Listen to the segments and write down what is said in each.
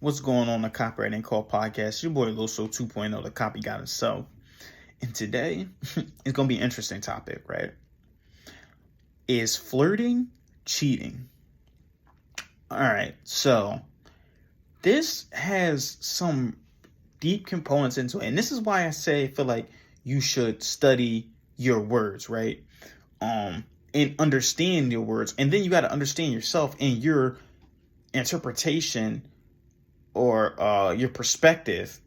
What's going on, the Copywriting Call podcast? Your boy Loso 2.0, the copy god himself. And today, it's going to be an interesting topic, right? Is flirting cheating? All right, so this has some deep components into it. And this is why I feel like you should study your words, right? And understand your words. And then you got to understand yourself and your interpretation or your perspective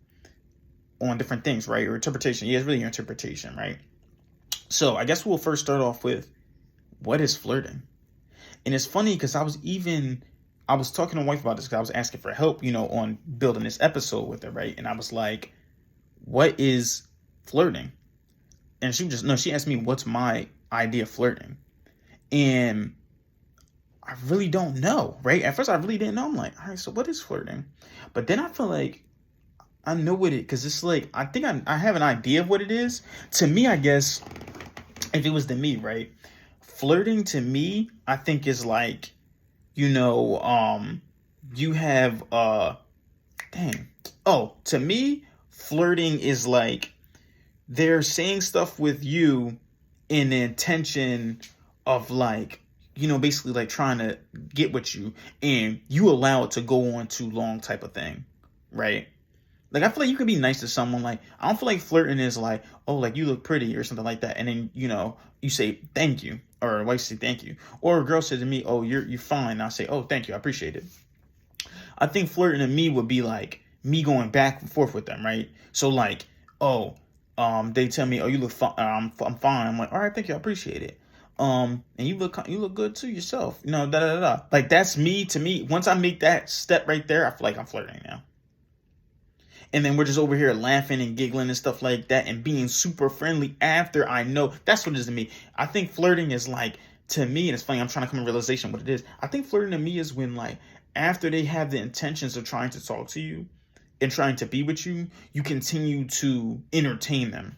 on different things, right? Or interpretation. Yeah, it's really your interpretation, right? So I guess we'll first start off with, what is flirting? And it's funny because I was talking to my wife about this because I was asking for help, on building this episode with her, right? And I was like, what is flirting? And she asked me, what's my idea of flirting? And I really don't know, right? At first I really didn't know. I'm like, all right, so what is flirting? But then I feel like I know what it, because it's like, I think I have an idea of what it is. To me, I guess, if it was to me, right? Flirting to me, I think is like, you have, to me, flirting is like, they're saying stuff with you in the intention of like, basically like trying to get with you, and you allow it to go on too long type of thing, right? Like, I feel like you can be nice to someone. Like, I don't feel like flirting is like, oh, like, you look pretty or something like that. And then, you say thank you, or a wife say thank you. Or a girl says to me, oh, you're fine. And I say, oh, thank you. I appreciate it. I think flirting to me would be like me going back and forth with them, right? So like, oh, they tell me, oh, you look fine. I'm fine. I'm like, all right, thank you. I appreciate it. And you look good too yourself. Da da da. Like, that's me. To me, once I make that step right there, I feel like I'm flirting now. And then we're just over here laughing and giggling and stuff like that and being super friendly after I know. That's what it is to me. I think flirting is like, to me, and it's funny, I'm trying to come to realization what it is. I think flirting to me is when, like, after they have the intentions of trying to talk to you and trying to be with you, you continue to entertain them.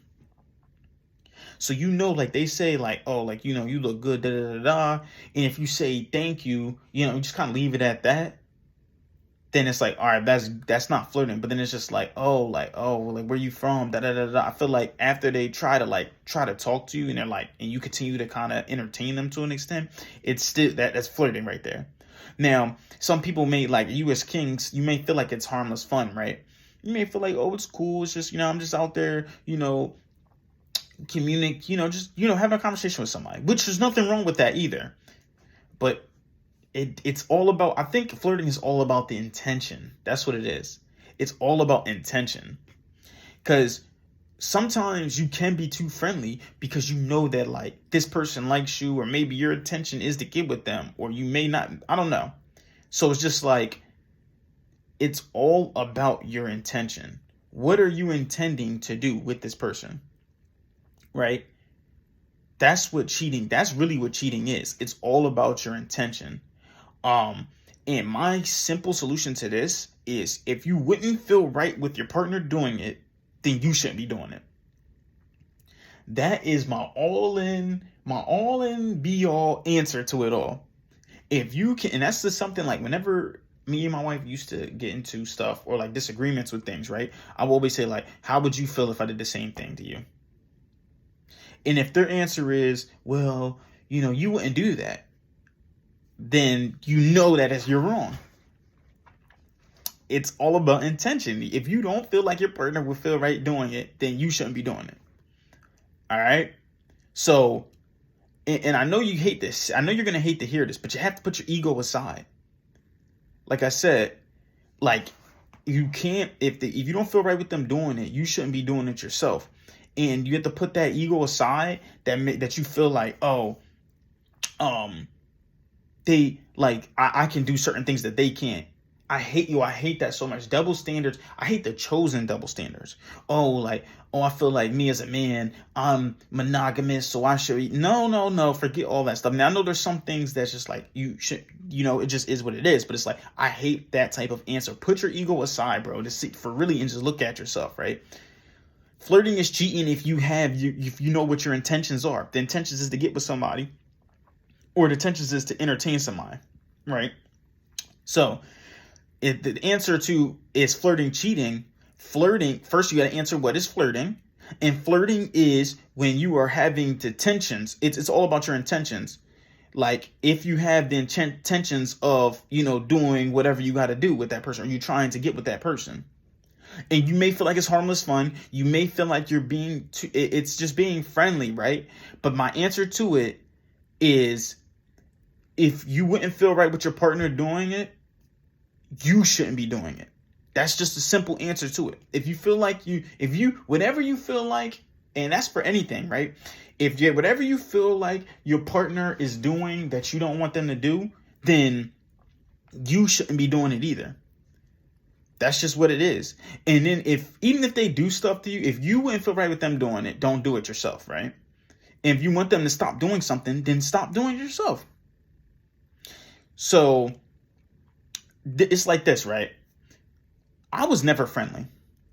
So, like, they say, like, oh, like, you look good, da da da da. And if you say thank you, you just kind of leave it at that. Then it's like, all right, that's not flirting. But then it's just like, like, where you from? Da da da da. I feel like after they try to talk to you, and they're like, and you continue to kind of entertain them to an extent, it's still that's flirting right there. Now, some people may, like, you as kings, you may feel like it's harmless fun, right? You may feel like, oh, it's cool. It's just, I'm just out there, communicate, just, having a conversation with somebody, which there's nothing wrong with that either. But it's all about, I think flirting is all about the intention. That's what it is. It's all about intention. Because sometimes you can be too friendly because you know that, like, this person likes you, or maybe your intention is to get with them, or you may not, I don't know. So it's just like, it's all about your intention. What are you intending to do with this person? Right? That's really what cheating is. It's all about your intention. And my simple solution to this is, if you wouldn't feel right with your partner doing it, then you shouldn't be doing it. That is my all in be all answer to it all. If you can, and that's just something, like, whenever me and my wife used to get into stuff or like disagreements with things, right? I will always say, like, how would you feel if I did the same thing to you? And if their answer is, well, you wouldn't do that, then that you're wrong. It's all about intention. If you don't feel like your partner will feel right doing it, then you shouldn't be doing it. All right? So, and I know you hate this. I know you're going to hate to hear this, but you have to put your ego aside. Like I said, like, you can't, if you don't feel right with them doing it, you shouldn't be doing it yourself. And you have to put that ego aside, that you feel like, they, like, I can do certain things that they can't. I hate that so much. Double standards. I hate the chosen double standards. I feel like me as a man, I'm monogamous, so I should. No. Forget all that stuff. Now, I know there's some things that's just like, you should, it just is what it is. But it's like, I hate that type of answer. Put your ego aside, bro, to see for really, and just look at yourself, right? Flirting is cheating if you know what your intentions are. The intentions is to get with somebody, or the intentions is to entertain somebody, right? So The answer to is flirting cheating. Flirting, first you got to answer what is flirting. And flirting is when you are having the tensions. It's all about your intentions. Like if you have the intentions of, doing whatever you got to do with that person, or you trying to get with that person. And you may feel like it's harmless fun. You may feel like you're it's just being friendly, right? But my answer to it is, if you wouldn't feel right with your partner doing it, you shouldn't be doing it. That's just a simple answer to it. If you feel like whatever you feel like, and that's for anything, right? Whatever you feel like your partner is doing that you don't want them to do, then you shouldn't be doing it either. That's just what it is. And then even if they do stuff to you, if you wouldn't feel right with them doing it, don't do it yourself, right? And if you want them to stop doing something, then stop doing it yourself. So it's like this, right? I was never friendly,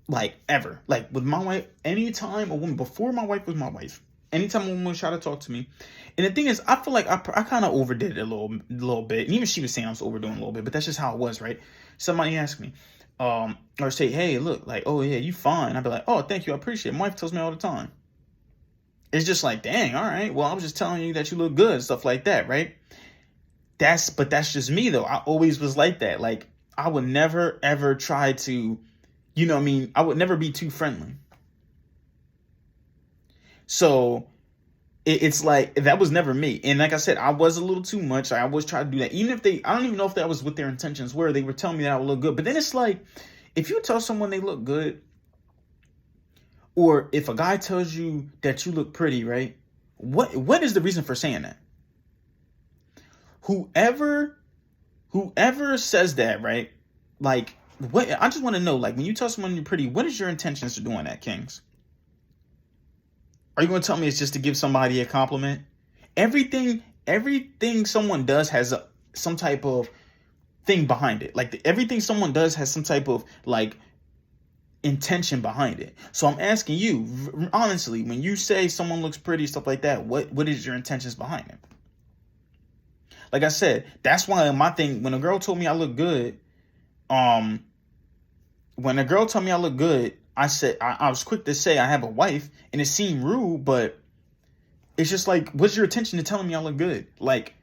like ever. Like with my wife, anytime a woman, before my wife was my wife, anytime a woman would try to talk to me. And the thing is, I feel like I kind of overdid it a little bit. And even she was saying I was overdoing a little bit, but that's just how it was, right? Somebody asked me, or say, hey, look, like, oh yeah, you fine. I'd be like, oh, thank you, I appreciate it. My wife tells me all the time. It's just like, dang, all right, well, I was just telling you that you look good, stuff like that, right? But that's just me though. I always was like that. Like I would never ever try to, I would never be too friendly. So it's like, that was never me. And like I said, I was a little too much. I always try to do that. Even if I don't even know if that was what their intentions were. They were telling me that I would look good. But then it's like, if you tell someone they look good, or if a guy tells you that you look pretty, right? What is the reason for saying that? Whoever says that, right? Like, what? I just want to know, like, when you tell someone you're pretty, what is your intentions for doing that, Kings? Are you going to tell me it's just to give somebody a compliment? Everything someone does has some type of thing behind it. Like everything someone does has some type of like intention behind it. So I'm asking you, honestly, when you say someone looks pretty, stuff like that, what is your intentions behind it? Like I said, that's why my thing, when a girl told me I look good, when a girl told me I look good, I said, I was quick to say I have a wife, and it seemed rude, but it's just like, what's your intention to telling me I look good? Like,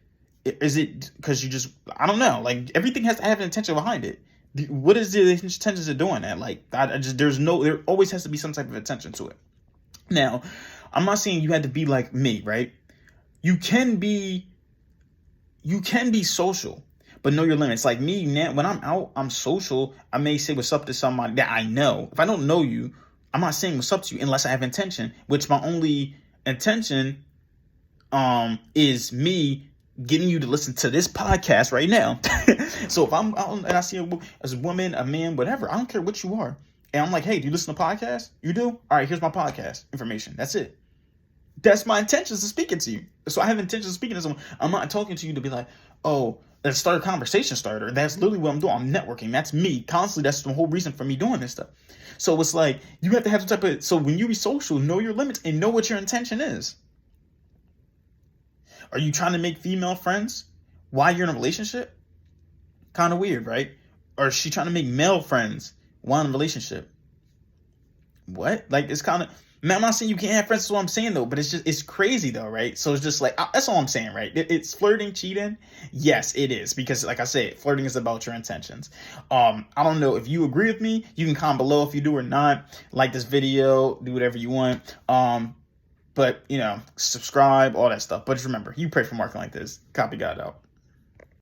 is it because you just, I don't know, like everything has to have an intention behind it. What is the intentions of doing that? Like, there always has to be some type of intention to it. Now, I'm not saying you had to be like me, right? You can be social, but know your limits. Like me, now, when I'm out, I'm social. I may say what's up to somebody that I know. If I don't know you, I'm not saying what's up to you unless I have intention, which my only intention is me getting you to listen to this podcast right now. So if I'm out and I see a woman, a man, whatever, I don't care what you are, and I'm like, hey, do you listen to podcasts? You do? All right, here's my podcast information. That's it. That's my intentions of speaking to you. So I have intentions of speaking to someone. I'm not talking to you to be like, oh, let's start a conversation starter. That's literally what I'm doing. I'm networking. That's me constantly. That's the whole reason for me doing this stuff. So it's like, you have to have some type of, so when you be social, know your limits and know what your intention is. Are you trying to make female friends while you're in a relationship? Kind of weird, right? Or is she trying to make male friends while in a relationship? What? Like, it's kind of, man, I'm not saying you can't have friends. That's what I'm saying, though. But it's crazy, though, right? So it's just like, that's all I'm saying, right? It's flirting, cheating. Yes, it is. Because like I said, flirting is about your intentions. I don't know if you agree with me. You can comment below if you do or not. Like this video. Do whatever you want. But, subscribe, all that stuff. But just remember, you pray for marketing like this. Copy God out.